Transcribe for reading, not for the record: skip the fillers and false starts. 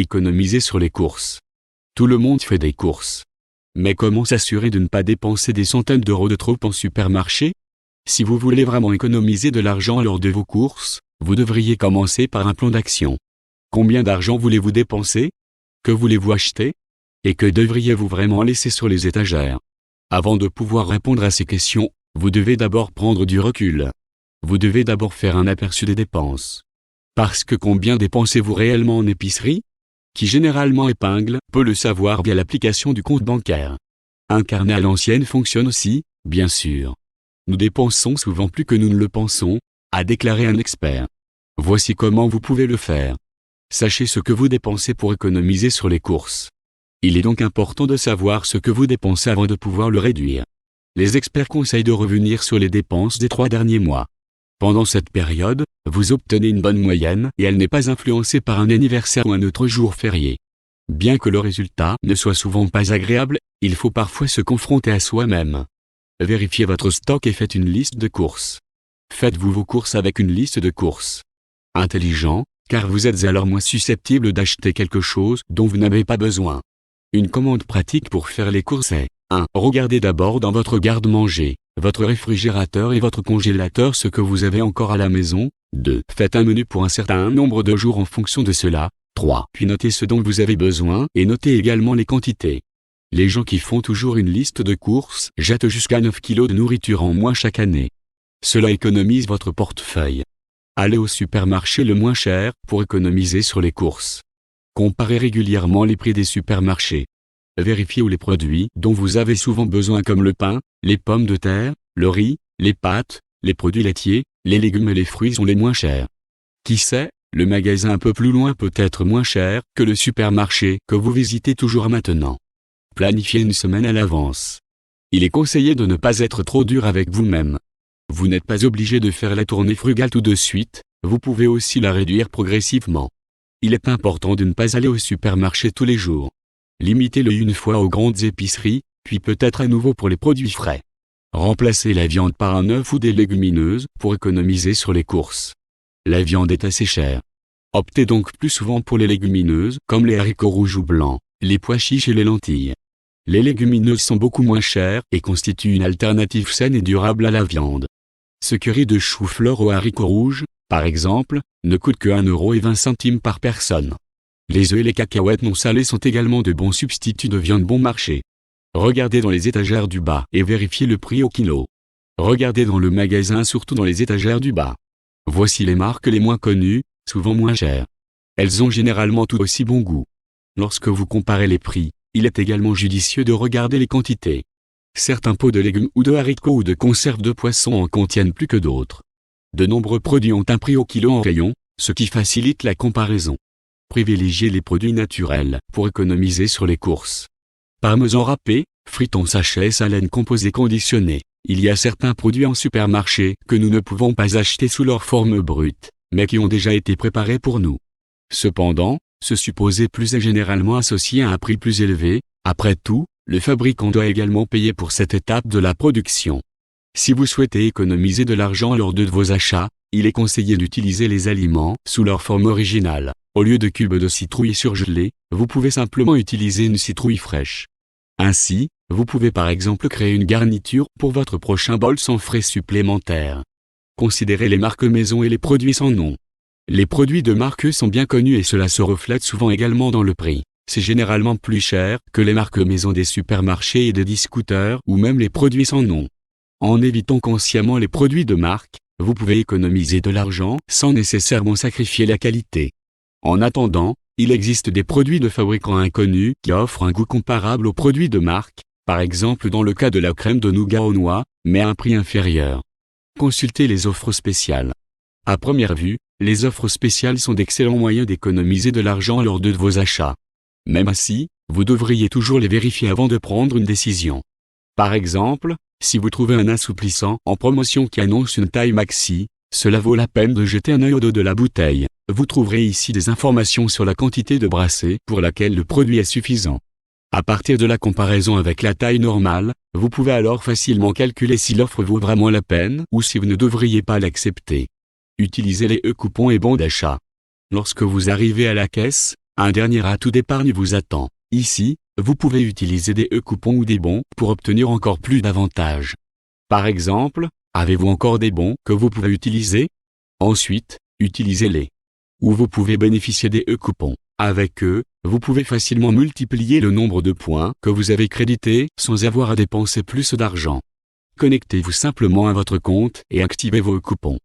économiser sur les courses. Tout le monde fait des courses. Mais comment s'assurer de ne pas dépenser des centaines d'euros de trop en supermarché? Si vous voulez vraiment économiser de l'argent lors de vos courses, vous devriez commencer par un plan d'action. Combien d'argent voulez-vous dépenser? Que voulez-vous acheter? Et que devriez-vous vraiment laisser sur les étagères? Avant de pouvoir répondre à ces questions, vous devez d'abord prendre du recul. Vous devez d'abord faire un aperçu des dépenses. Parce que combien dépensez-vous réellement en épicerie? Qui généralement épingle peut le savoir via l'application du compte bancaire. Un carnet à l'ancienne fonctionne aussi, bien sûr. Nous dépensons souvent plus que nous ne le pensons, a déclaré un expert. Voici comment vous pouvez le faire. Sachez ce que vous dépensez pour économiser sur les courses. Il est donc important de savoir ce que vous dépensez avant de pouvoir le réduire. Les experts conseillent de revenir sur les dépenses des 3 derniers mois. Pendant cette période, vous obtenez une bonne moyenne et elle n'est pas influencée par un anniversaire ou un autre jour férié. Bien que le résultat ne soit souvent pas agréable, il faut parfois se confronter à soi-même. Vérifiez votre stock et faites une liste de courses. Faites-vous vos courses avec une liste de courses. Intelligent, car vous êtes alors moins susceptible d'acheter quelque chose dont vous n'avez pas besoin. Une commande pratique pour faire les courses est 1. Regardez d'abord dans votre garde-manger, votre réfrigérateur et votre congélateur ce que vous avez encore à la maison. 2. Faites un menu pour un certain nombre de jours en fonction de cela. 3. Puis notez ce dont vous avez besoin et notez également les quantités. Les gens qui font toujours une liste de courses jettent jusqu'à 9 kg de nourriture en moins chaque année. Cela économise votre portefeuille. Allez au supermarché le moins cher pour économiser sur les courses. Comparez régulièrement les prix des supermarchés. Vérifiez où les produits dont vous avez souvent besoin comme le pain, les pommes de terre, le riz, les pâtes, les produits laitiers, les légumes et les fruits sont les moins chers. Qui sait, le magasin un peu plus loin peut être moins cher que le supermarché que vous visitez toujours maintenant. Planifiez une semaine à l'avance. Il est conseillé de ne pas être trop dur avec vous-même. Vous n'êtes pas obligé de faire la tournée frugale tout de suite, vous pouvez aussi la réduire progressivement. Il est important de ne pas aller au supermarché tous les jours. Limitez-le une fois aux grandes épiceries, puis peut-être à nouveau pour les produits frais. Remplacez la viande par un œuf ou des légumineuses pour économiser sur les courses. La viande est assez chère. Optez donc plus souvent pour les légumineuses comme les haricots rouges ou blancs, les pois chiches et les lentilles. Les légumineuses sont beaucoup moins chères et constituent une alternative saine et durable à la viande. Ce curry de chou-fleur aux haricots rouges, par exemple, ne coûte que 1,20 € par personne. Les œufs et les cacahuètes non salées sont également de bons substituts de viande bon marché. Regardez dans les étagères du bas et vérifiez le prix au kilo. Regardez dans le magasin surtout dans les étagères du bas. Voici les marques les moins connues, souvent moins chères. Elles ont généralement tout aussi bon goût. Lorsque vous comparez les prix, il est également judicieux de regarder les quantités. Certains pots de légumes ou de haricots ou de conserves de poissons en contiennent plus que d'autres. De nombreux produits ont un prix au kilo en rayon, ce qui facilite la comparaison. Privilégiez les produits naturels pour économiser sur les courses. Parmesan râpé, frites en sachet, salade composée conditionnée. Il y a certains produits en supermarché que nous ne pouvons pas acheter sous leur forme brute, mais qui ont déjà été préparés pour nous. Cependant, ce supposé plus est généralement associé à un prix plus élevé. Après tout, le fabricant doit également payer pour cette étape de la production. Si vous souhaitez économiser de l'argent lors de vos achats, il est conseillé d'utiliser les aliments sous leur forme originale. Au lieu de cubes de citrouille surgelés, vous pouvez simplement utiliser une citrouille fraîche. Ainsi, vous pouvez par exemple créer une garniture pour votre prochain bol sans frais supplémentaires. Considérez les marques maison et les produits sans nom. Les produits de marque sont bien connus et cela se reflète souvent également dans le prix. C'est généralement plus cher que les marques maison des supermarchés et des discounters ou même les produits sans nom. En évitant consciemment les produits de marque, vous pouvez économiser de l'argent sans nécessairement sacrifier la qualité. En attendant, il existe des produits de fabricants inconnus qui offrent un goût comparable aux produits de marque, par exemple dans le cas de la crème de nougat aux noix, mais à un prix inférieur. Consultez les offres spéciales. À première vue, les offres spéciales sont d'excellents moyens d'économiser de l'argent lors de vos achats. Même ainsi, vous devriez toujours les vérifier avant de prendre une décision. Par exemple, si vous trouvez un assouplissant en promotion qui annonce une taille maxi, cela vaut la peine de jeter un œil au dos de la bouteille. Vous trouverez ici des informations sur la quantité de brassée pour laquelle le produit est suffisant. À partir de la comparaison avec la taille normale, vous pouvez alors facilement calculer si l'offre vaut vraiment la peine ou si vous ne devriez pas l'accepter. Utilisez les e-coupons et bons d'achat. Lorsque vous arrivez à la caisse, Un dernier atout d'épargne vous attend. Ici, vous pouvez utiliser des e-coupons ou des bons pour obtenir encore plus d'avantages. Par exemple, avez-vous encore des bons que vous pouvez utiliser? Ensuite, utilisez-les. Ou vous pouvez bénéficier des e-coupons. Avec eux, vous pouvez facilement multiplier le nombre de points que vous avez crédités sans avoir à dépenser plus d'argent. Connectez-vous simplement à votre compte et activez vos coupons.